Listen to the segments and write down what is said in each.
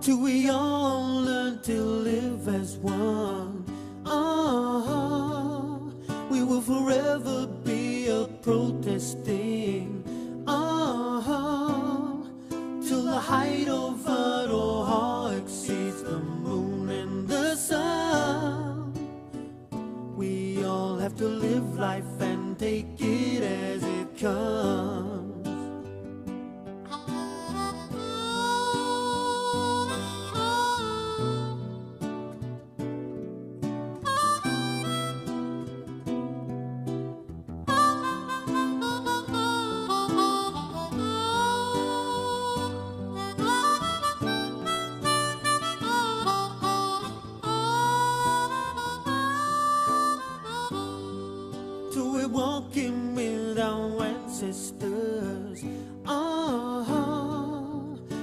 till we all learn to live as one. We will forever be a protesting. Till the height of Aroha exceeds the moon and the sun. We all have to live life and take it as it comes. Walking with our ancestors,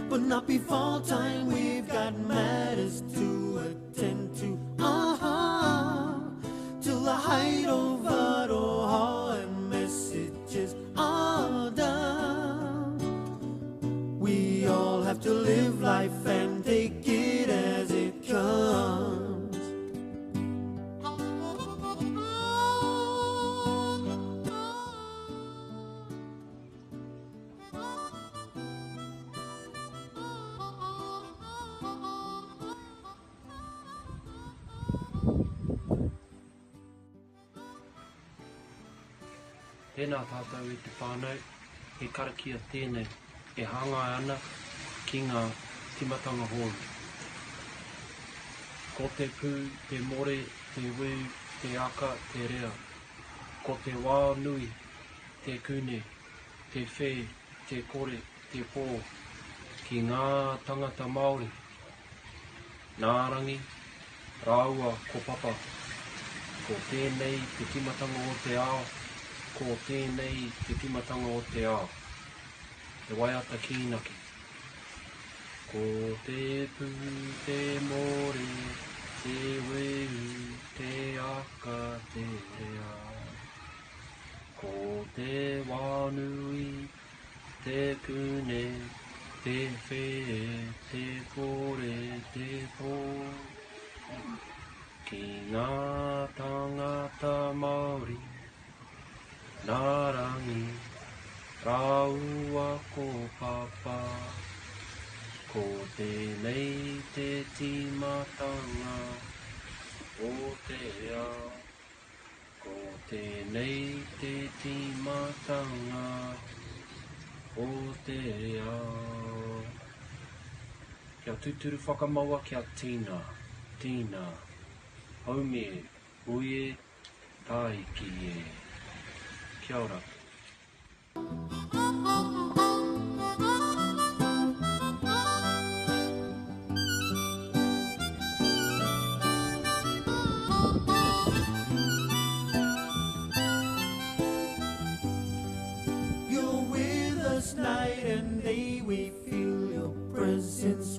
but not before time. We've got matters to attend to, till the height of Aroha and messages are done. We all have to live life and take it as it comes. Tēnā tātou i te whānau, e Karakia tēnei, e hangai ana ki ngā Timatanga Hou. Ko te pū, te more, te wū, te aka, te rea. Ko te wā nui, te kune, te whē, te kore, te pō, ki ngā tangata Māori. Nā rangi, rāua ko papa, ko tēnei te timatanga o te ao, ko tēnei te timatanga o te ao, te waiata kīnaki. Ko te pū, te more, te weu, te aka, te rea. Ko te wānui, te kune, te whē, te kore, te pō. Ki ngā tangata Māori, nā rangi, rāua ko papa, ko tēnei te timatanga o te ao, ko tēnei te timatanga o te ao. Kia tuturu whakamaua kia tīna, tīna, haume, uie, taiki e. Kia ora. You're with us night and day, we feel your presence.